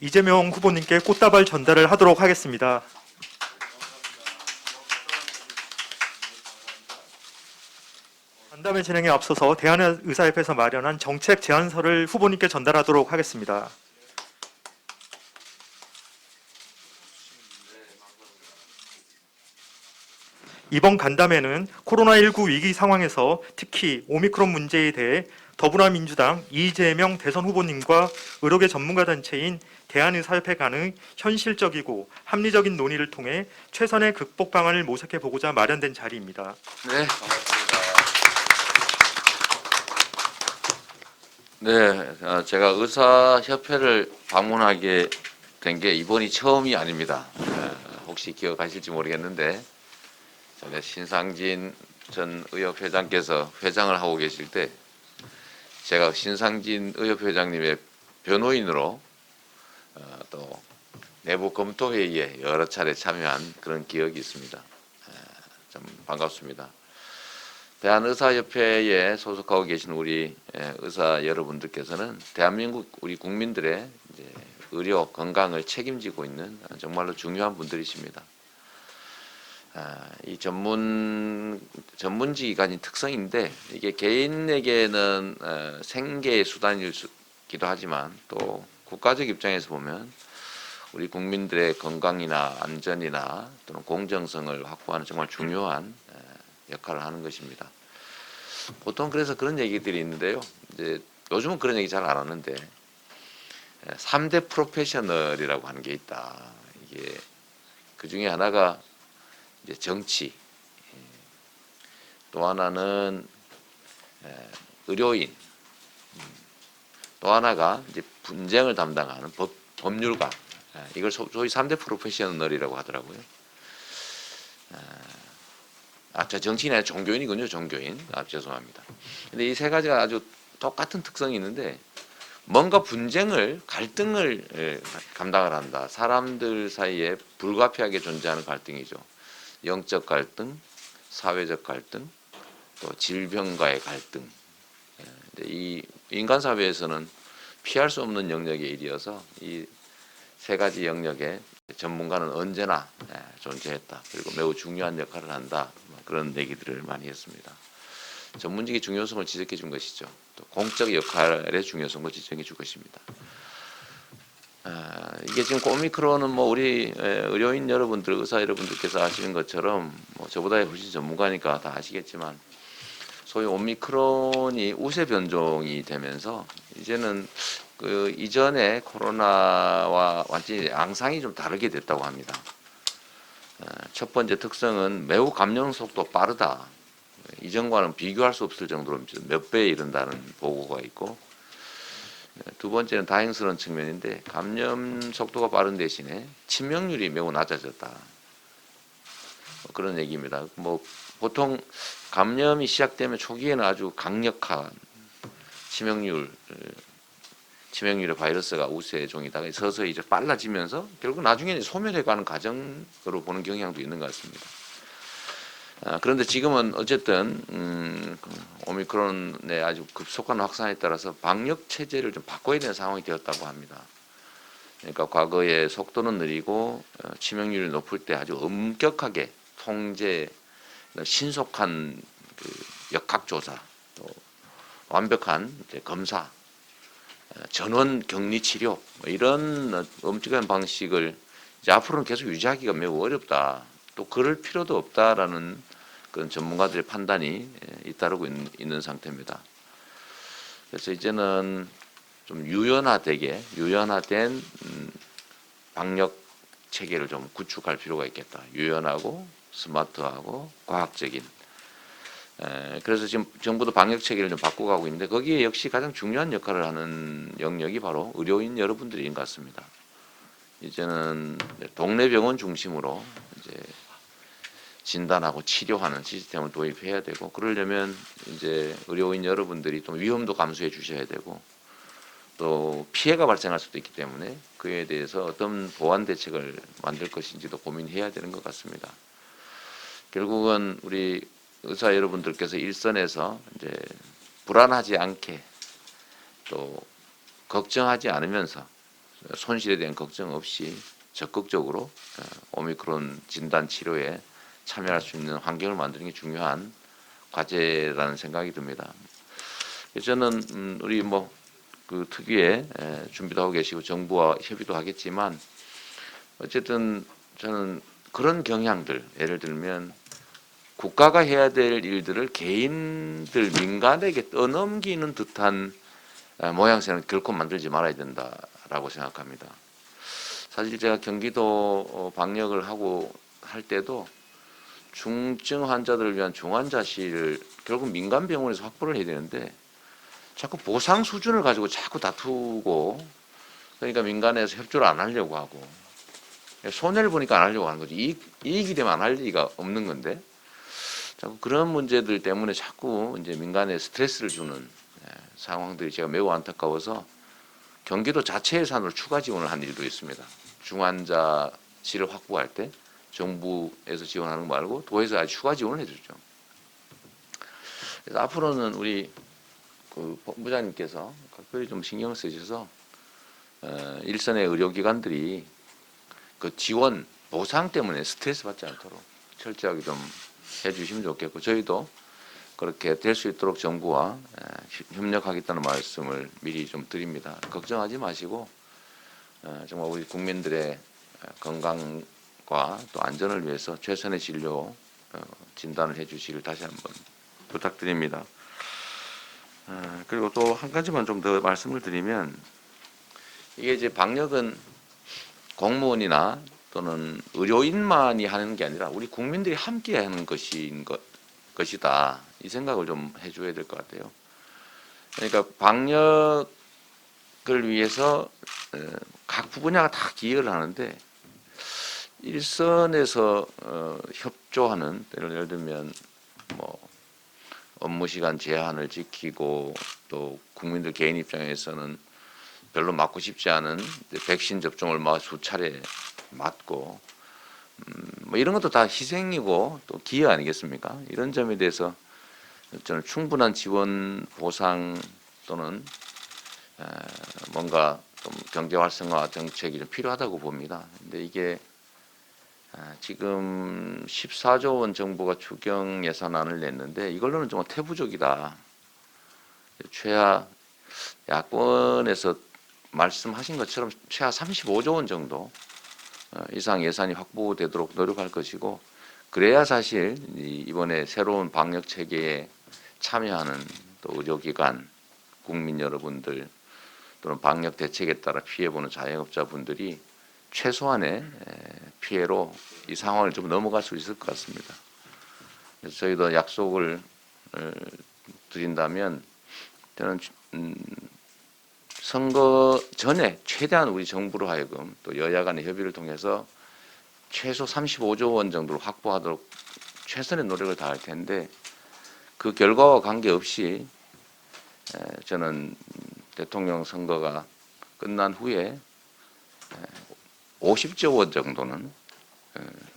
이재명 후보님께 꽃다발 전달을 하도록 하겠습니다. 간담회 진행에 앞서서 대한의사협회에서 마련한 정책 제안서를 후보님께 전달하도록 하겠습니다. 이번 간담회는 코로나19 위기 상황에서 특히 오미크론 문제에 대해 더불어민주당 이재명 대선 후보님과 의료계 전문가 단체인 대한의사협회 간의 현실적이고 합리적인 논의를 통해 최선의 극복 방안을 모색해 보고자 마련된 자리입니다. 네, 반갑습니다. 네, 제가 의사협회를 방문하게 된 게 이번이 처음이 아닙니다. 혹시 기억하실지 모르겠는데 전에 신상진 전 의협회장께서 회장을 하고 계실 때 제가 신상진 의협회장님의 변호인으로 또 내부 검토회의에 여러 차례 참여한 그런 기억이 있습니다. 참 반갑습니다. 대한의사협회에 소속하고 계신 우리 의사 여러분들께서는 대한민국 우리 국민들의 이제 의료 건강을 책임지고 있는 정말로 중요한 분들이십니다. 이 전문직이 가진 특성인데 이게 개인에게는 생계의 수단이기도 하지만 또 국가적 입장에서 보면 우리 국민들의 건강이나 안전이나 또는 공정성을 확보하는 정말 중요한 역할을 하는 것입니다. 보통 그래서 그런 얘기들이 있는데요. 이제 요즘은 그런 얘기 잘 안 하는데 3대 프로페셔널이라고 하는 게 있다. 이게 그 중에 하나가 이제 정치, 또 하나는 의료인, 또 하나가 이제 분쟁을 담당하는 법률가. 이걸 소위 3대 프로페셔널이라고 하더라고요. 저 정치인이 아니라 종교인이군요. 종교인. 죄송합니다. 근데 이 세 가지가 아주 똑같은 특성이 있는데 뭔가 분쟁을, 갈등을 감당을 한다. 사람들 사이에 불가피하게 존재하는 갈등이죠. 영적 갈등, 사회적 갈등, 또 질병과의 갈등. 이 인간 사회에서는 피할 수 없는 영역의 일이어서 이 세 가지 영역에 전문가는 언제나 존재했다. 그리고 매우 중요한 역할을 한다. 그런 얘기들을 많이 했습니다. 전문직의 중요성을 지적해 준 것이죠. 또 공적 역할의 중요성을 지적해 줄 것입니다. 이게 지금 오미크론은 뭐 우리 의료인 여러분들, 의사 여러분들께서 아시는 것처럼 뭐 저보다 훨씬 전문가니까 다 아시겠지만 소위 오미크론이 우세 변종이 되면서 이제는 그 이전에 코로나와 완전히 양상이 좀 다르게 됐다고 합니다. 첫 번째 특성은 매우 감염 속도 빠르다. 이전과는 비교할 수 없을 정도로 몇 배에 이른다는 보고가 있고, 두 번째는 다행스러운 측면인데 감염 속도가 빠른 대신에 치명률이 매우 낮아졌다. 그런 얘기입니다. 뭐 보통 감염이 시작되면 초기에는 아주 강력한 치명률의 바이러스가 우세 종이다가 서서히 이제 빨라지면서 결국 나중에는 소멸해가는 과정으로 보는 경향도 있는 것 같습니다. 그런데 지금은 어쨌든 오미크론의 아주 급속한 확산에 따라서 방역 체제를 좀 바꿔야 되는 상황이 되었다고 합니다. 그러니까 과거에 속도는 느리고 치명률이 높을 때 아주 엄격하게 통제, 신속한 그 역학조사, 또 완벽한 검사, 전원 격리 치료 이런 엄격한 방식을 이제 앞으로는 계속 유지하기가 매우 어렵다. 또 그럴 필요도 없다라는 그런 전문가들의 판단이 잇따르고 있는 상태입니다. 그래서 이제는 좀 유연화된 방역 체계를 좀 구축할 필요가 있겠다. 유연하고 스마트하고 과학적인. 그래서 지금 정부도 방역 체계를 좀 바꿔가고 있는데 거기에 역시 가장 중요한 역할을 하는 영역이 바로 의료인 여러분들인 것 같습니다. 이제는 동네 병원 중심으로 이제 진단하고 치료하는 시스템을 도입해야 되고, 그러려면 이제 의료인 여러분들이 또 위험도 감수해 주셔야 되고, 또 피해가 발생할 수도 있기 때문에 그에 대해서 어떤 보완 대책을 만들 것인지도 고민해야 되는 것 같습니다. 결국은 우리 의사 여러분들께서 일선에서 이제 불안하지 않게 또 걱정하지 않으면서 손실에 대한 걱정 없이 적극적으로 오미크론 진단 치료에 참여할 수 있는 환경을 만드는 게 중요한 과제라는 생각이 듭니다. 저는 우리 그 특유의 준비도 하고 계시고 정부와 협의도 하겠지만 어쨌든 저는 그런 경향들, 예를 들면 국가가 해야 될 일들을 개인들 민간에게 떠넘기는 듯한 모양새는 결코 만들지 말아야 된다라고 생각합니다. 사실 제가 경기도 방역을 하고 할 때도 중증 환자들을 위한 중환자실을 결국 민간 병원에서 확보를 해야 되는데 자꾸 보상 수준을 가지고 자꾸 다투고, 그러니까 민간에서 협조를 안 하려고 하고 손해를 보니까 안 하려고 하는 거죠. 이익이 되면 안 할 리가 없는 건데 자꾸 그런 문제들 때문에 자꾸 이제 민간에 스트레스를 주는 상황들이 제가 매우 안타까워서 경기도 자체 예산으로 추가 지원을 한 일도 있습니다. 중환자실을 확보할 때 정부에서 지원하는 거 말고 도에서 아주 추가 지원을 해주죠. 그래서 앞으로는 우리 그 본부장님께서 각별히 좀 신경을 쓰셔서 일선의 의료기관들이 그 지원 보상 때문에 스트레스 받지 않도록 철저하게 좀 해주시면 좋겠고, 저희도 그렇게 될 수 있도록 정부와 협력하겠다는 말씀을 미리 좀 드립니다. 걱정하지 마시고 정말 우리 국민들의 건강과 또 안전을 위해서 최선의 진료 진단을 해주시길 다시 한번 부탁드립니다. 그리고 또 한 가지만 좀 더 말씀을 드리면, 이게 이제 방역은 공무원이나 또는 의료인만이 하는 게 아니라 우리 국민들이 함께 하는 것이다. 이 생각을 좀 해줘야 될 것 같아요. 그러니까 방역을 위해서 각 분야가 다 기여를 하는데 일선에서 협조하는, 예를 들면 업무 시간 제한을 지키고 또 국민들 개인 입장에서는 별로 맞고 싶지 않은 백신 접종을 수차례 맞고 이런 것도 다 희생이고 또 기여 아니겠습니까? 이런 점에 대해서 저는 충분한 지원 보상 또는 뭔가 좀 경제 활성화 정책이 좀 필요하다고 봅니다. 근데 이게 지금 14조 원 정부가 추경 예산안을 냈는데 이걸로는 좀 태부적이다. 최하 야권에서 말씀하신 것처럼 최하 35조 원 정도 이상 예산이 확보되도록 노력할 것이고, 그래야 사실 이번에 새로운 방역 체계에 참여하는 또 의료기관, 국민 여러분들 또는 방역 대책에 따라 피해보는 자영업자분들이 최소한의 피해로 이 상황을 좀 넘어갈 수 있을 것 같습니다. 그래서 저희도 약속을 드린다면 저는 선거 전에 최대한 우리 정부로 하여금 또 여야 간의 협의를 통해서 최소 35조 원 정도를 확보하도록 최선의 노력을 다할 텐데, 그 결과와 관계없이 저는 대통령 선거가 끝난 후에 50조 원 정도는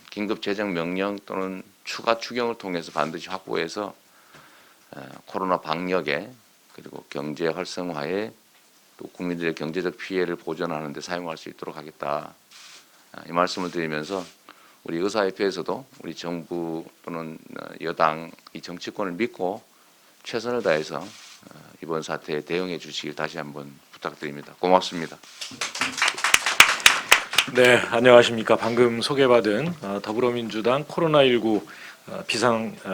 긴급 재정 명령 또는 추가 추경을 통해서 반드시 확보해서 코로나 방역에 그리고 경제 활성화에 또 국민들의 경제적 피해를 보전하는 데 사용할 수 있도록 하겠다. 이 말씀을 드리면서 우리 의사협회에서도 우리 정부 또는 여당 이 정치권을 믿고 최선을 다해서 이번 사태에 대응해 주시길 다시 한번 부탁드립니다. 고맙습니다. 네, 안녕하십니까. 방금 소개받은 더불어민주당 코로나19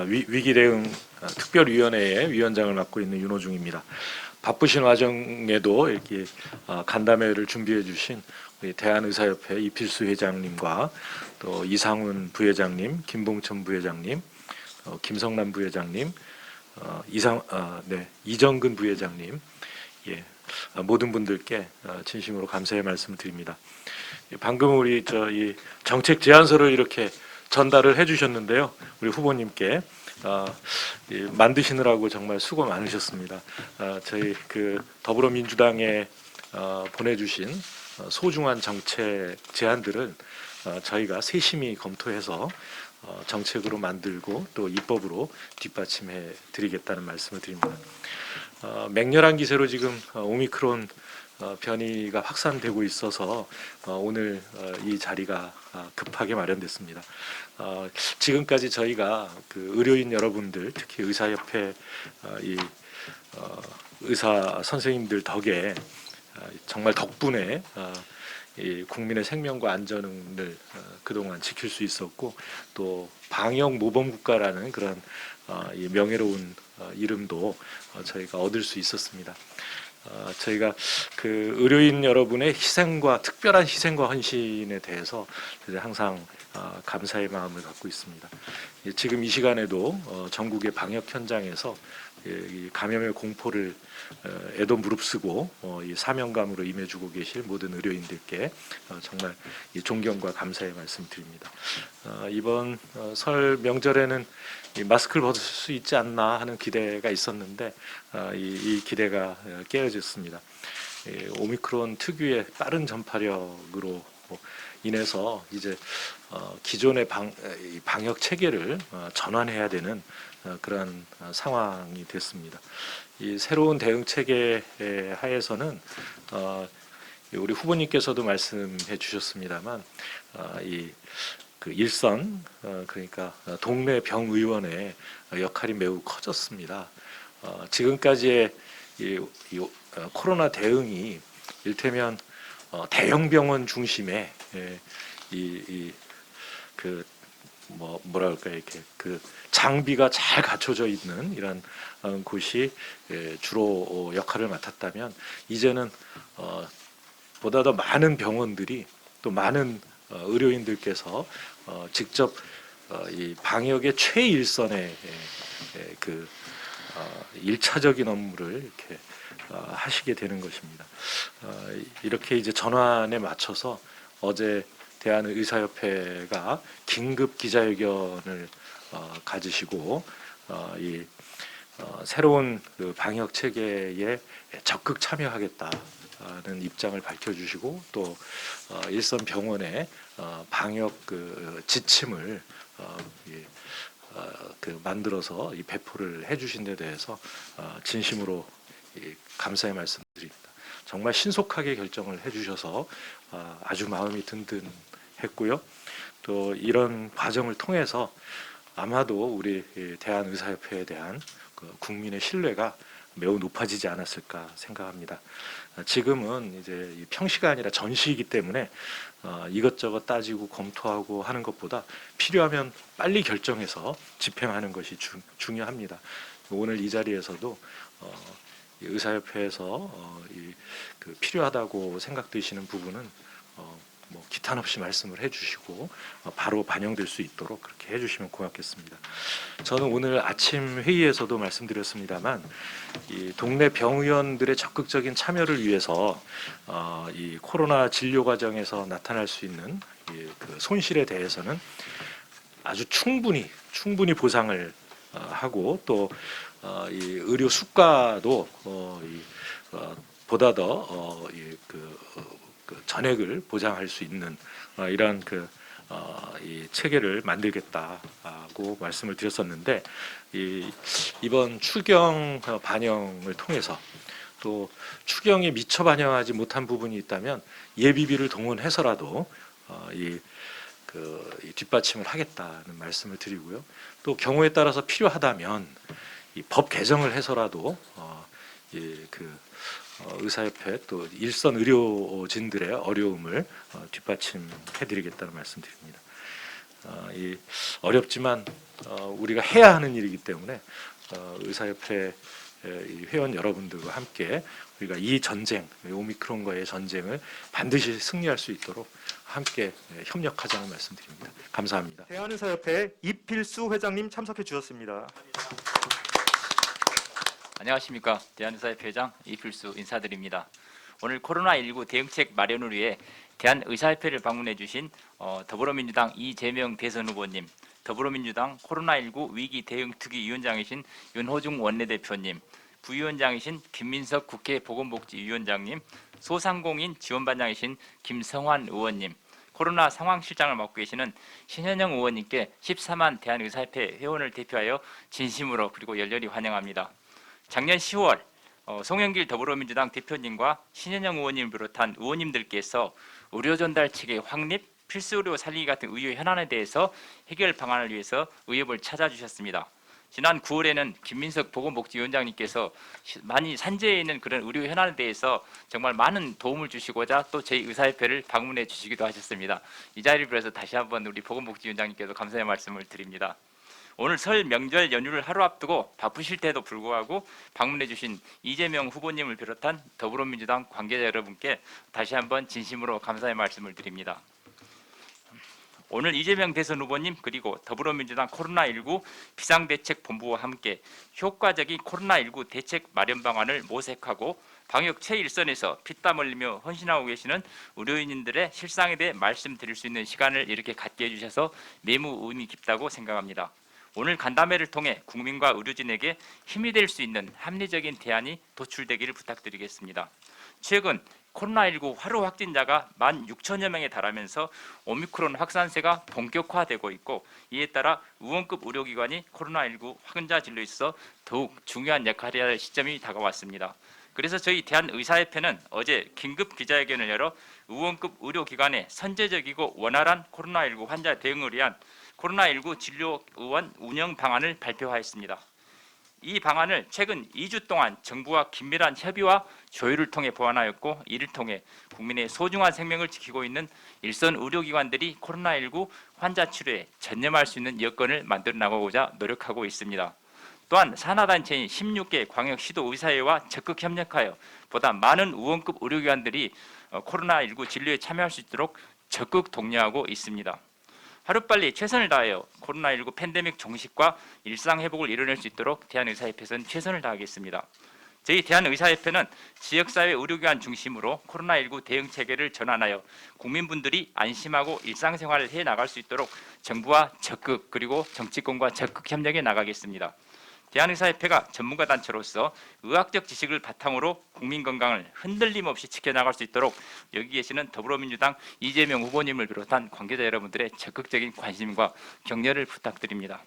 위기 대응 특별위원회의 위원장을 맡고 있는 윤호중입니다. 바쁘신 와중에도 이렇게 간담회를 준비해 주신 우리 대한의사협회 이필수 회장님과 또 이상훈 부회장님, 김봉천 부회장님, 김성남 부회장님, 이정근 부회장님, 모든 분들께 진심으로 감사의 말씀을 드립니다. 방금 우리 이 정책 제안서를 이렇게 전달을 해주셨는데요. 우리 후보님께 만드시느라고 정말 수고 많으셨습니다. 저희 그 더불어민주당에 보내주신 소중한 정책 제안들은 저희가 세심히 검토해서 정책으로 만들고 또 입법으로 뒷받침해 드리겠다는 말씀을 드립니다. 맹렬한 기세로 지금 오미크론 변이가 확산되고 있어서 오늘 이 자리가 급하게 마련됐습니다. 지금까지 저희가 그 의료인 여러분들, 특히 의사협회 이 의사 선생님들 덕에 정말 덕분에 이 국민의 생명과 안전을 그동안 지킬 수 있었고, 또 방역 모범 국가라는 그런 이 명예로운 이름도 저희가 얻을 수 있었습니다. 저희가 그 의료인 여러분의 희생과 특별한 희생과 헌신에 대해서 항상 감사의 마음을 갖고 있습니다. 지금 이 시간에도 전국의 방역 현장에서 이 감염의 공포를 애도 무릅쓰고 이 사명감으로 임해주고 계실 모든 의료인들께 정말 이 존경과 감사의 말씀드립니다. 이번 설 명절에는 이 마스크를 벗을 수 있지 않나 하는 기대가 있었는데 이 기대가 깨어졌습니다. 오미크론 특유의 빠른 전파력으로 인해서 이제 기존의 방역 체계를 전환해야 되는 그런 상황이 됐습니다. 이 새로운 대응 체계 하에서는 우리 후보님께서도 말씀해 주셨습니다만 그 일선 그러니까 동네 병의원의 역할이 매우 커졌습니다. 지금까지의 코로나 대응이 일테면 대형 병원 중심의 뭐랄까 이렇게 그 장비가 잘 갖춰져 있는 이런 곳이 주로 역할을 맡았다면, 이제는 보다 더 많은 병원들이, 또 많은 의료인들께서 직접 이 방역의 최일선의 그 일차적인 업무를 이렇게 하시게 되는 것입니다. 이렇게 이제 전환에 맞춰서 어제 대한의사협회가 긴급 기자회견을 가지시고 이 새로운 그 방역 체계에 적극 참여하겠다는 입장을 밝혀주시고, 또 일선 병원의 방역 그 지침을 그 만들어서 이 배포를 해주신 데 대해서 진심으로 감사의 말씀드립니다. 정말 신속하게 결정을 해주셔서 아주 마음이 든든했고요. 또 이런 과정을 통해서 아마도 우리 대한의사협회에 대한 그 국민의 신뢰가 매우 높아지지 않았을까 생각합니다. 지금은 이제 평시가 아니라 전시이기 때문에 이것저것 따지고 검토하고 하는 것보다 필요하면 빨리 결정해서 집행하는 것이 중요합니다. 오늘 이 자리에서도 의사협회에서 그 필요하다고 생각되시는 부분은 뭐 기탄 없이 말씀을 해주시고 바로 반영될 수 있도록 그렇게 해주시면 고맙겠습니다. 저는 오늘 아침 회의에서도 말씀드렸습니다만, 이 동네 병의원들의 적극적인 참여를 위해서 이 코로나 진료 과정에서 나타날 수 있는 그 손실에 대해서는 아주 충분히 보상을 하고, 또 이 의료 수가도 보다 더 그 전액을 보장할 수 있는 이러한 이 체계를 만들겠다고 말씀을 드렸었는데, 이번 추경 반영을 통해서 또 추경에 미처 반영하지 못한 부분이 있다면 예비비를 동원해서라도 이 뒷받침을 하겠다는 말씀을 드리고요. 또 경우에 따라서 필요하다면 이 법 개정을 해서라도 의사협회 또 일선 의료진들의 어려움을 뒷받침해드리겠다는 말씀드립니다. 어렵지만 우리가 해야 하는 일이기 때문에 의사협회 회원 여러분들과 함께 우리가 이 전쟁, 오미크론과의 전쟁을 반드시 승리할 수 있도록 함께 협력하자는 말씀드립니다. 감사합니다. 대한의사협회 이필수 회장님 참석해 주셨습니다. 안녕하십니까. 대한의사협회 회장 이필수 인사드립니다. 오늘 코로나19 대응책 마련을 위해 대한의사협회를 방문해 주신 더불어민주당 이재명 대선 후보님, 더불어민주당 코로나19 위기 대응 특위위원장이신 윤호중 원내대표님, 부위원장이신 김민석 국회 보건복지위원장님, 소상공인 지원반장이신 김성환 의원님, 코로나 상황실장을 맡고 계시는 신현영 의원님께 14만 대한의사협회 회원을 대표하여 진심으로 그리고 열렬히 환영합니다. 작년 10월 송영길 더불어민주당 대표님과 신현영 의원님을 비롯한 의원님들께서 의료 전달 체계 확립, 필수 의료 살리기 같은 의료 현안에 대해서 해결 방안을 위해서 의협을 찾아주셨습니다. 지난 9월에는 김민석 보건복지위원장님께서 많이 산재해 있는 그런 의료 현안에 대해서 정말 많은 도움을 주시고자 또 저희 의사협회를 방문해 주시기도 하셨습니다. 이 자리를 빌어서 다시 한번 우리 보건복지위원장님께도 감사의 말씀을 드립니다. 오늘 설 명절 연휴를 하루 앞두고 바쁘실 때도 불구하고 방문해 주신 이재명 후보님을 비롯한 더불어민주당 관계자 여러분께 다시 한번 진심으로 감사의 말씀을 드립니다. 오늘 이재명 대선 후보님 그리고 더불어민주당 코로나19 비상대책본부와 함께 효과적인 코로나19 대책 마련 방안을 모색하고 방역 최일선에서 피땀 흘리며 헌신하고 계시는 의료인들의 실상에 대해 말씀드릴 수 있는 시간을 이렇게 갖게 해주셔서 매우 의미 깊다고 생각합니다. 오늘 간담회를 통해 국민과 의료진에게 힘이 될 수 있는 합리적인 대안이 도출되기를 부탁드리겠습니다. 최근 코로나19 하루 확진자가 16,000여 명에 달하면서 오미크론 확산세가 본격화되고 있고 이에 따라 의원급 의료기관이 코로나19 확진자 진료에 있어서 더욱 중요한 역할을 해야 할 시점이 다가왔습니다. 그래서 저희 대한의사협회는 어제 긴급 기자회견을 열어 의원급 의료기관의 선제적이고 원활한 코로나19 환자 대응을 위한 코로나19 진료의원 운영 방안을 발표하였습니다. 이 방안을 최근 2주 동안 정부와 긴밀한 협의와 조율을 통해 보완하였고 이를 통해 국민의 소중한 생명을 지키고 있는 일선 의료기관들이 코로나19 환자 치료에 전념할 수 있는 여건을 만들어 나가고자 노력하고 있습니다. 또한 산하단체인 16개 광역시도의사회와 적극 협력하여 보다 많은 의원급 의료기관들이 코로나19 진료에 참여할 수 있도록 적극 독려하고 있습니다. 하루빨리 최선을 다하여 코로나19 팬데믹 종식과 일상 회복을 이뤄낼 수 있도록 대한의사협회에서는 최선을 다하겠습니다. 저희 대한의사협회는 지역사회 의료기관 중심으로 코로나19 대응 체계를 전환하여 국민분들이 안심하고 일상생활을 해나갈 수 있도록 정부와 적극 그리고 정치권과 적극 협력해 나가겠습니다. 대한의사협회가 전문가 단체로서 의학적 지식을 바탕으로 국민 건강을 흔들림 없이 지켜나갈 수 있도록 여기 계시는 더불어민주당 이재명 후보님을 비롯한 관계자 여러분들의 적극적인 관심과 격려를 부탁드립니다.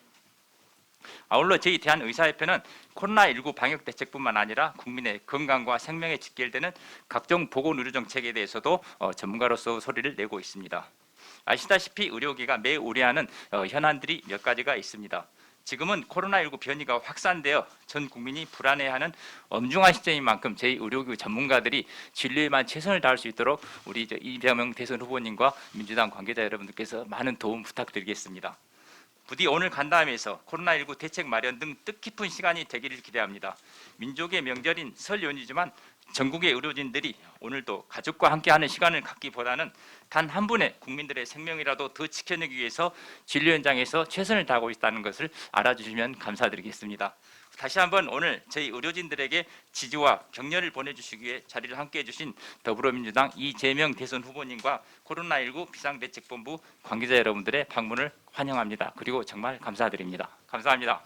아울러 저희 대한의사협회는 코로나19 방역 대책뿐만 아니라 국민의 건강과 생명에 직결되는 각종 보건의료정책에 대해서도 전문가로서 소리를 내고 있습니다. 아시다시피 의료계가 매우 우려하는 현안들이 몇 가지가 있습니다. 지금은 코로나19 변이가 확산되어 전 국민이 불안해하는 엄중한 시점인 만큼 저희 의료기 전문가들이 진료에만 최선을 다할 수 있도록 우리 이재명 대선 후보님과 민주당 관계자 여러분들께서 많은 도움 부탁드리겠습니다. 부디 오늘 간담회에서 코로나19 대책 마련 등 뜻깊은 시간이 되기를 기대합니다. 민족의 명절인 설 연휴지만 전국의 의료진들이 오늘도 가족과 함께하는 시간을 갖기보다는 단 한 분의 국민들의 생명이라도 더 지켜내기 위해서 진료 현장에서 최선을 다하고 있다는 것을 알아주시면 감사드리겠습니다. 다시 한번 오늘 저희 의료진들에게 지지와 격려를 보내주시기 위해 자리를 함께해 주신 더불어민주당 이재명 대선 후보님과 코로나19 비상대책본부 관계자 여러분들의 방문을 환영합니다. 그리고 정말 감사드립니다. 감사합니다.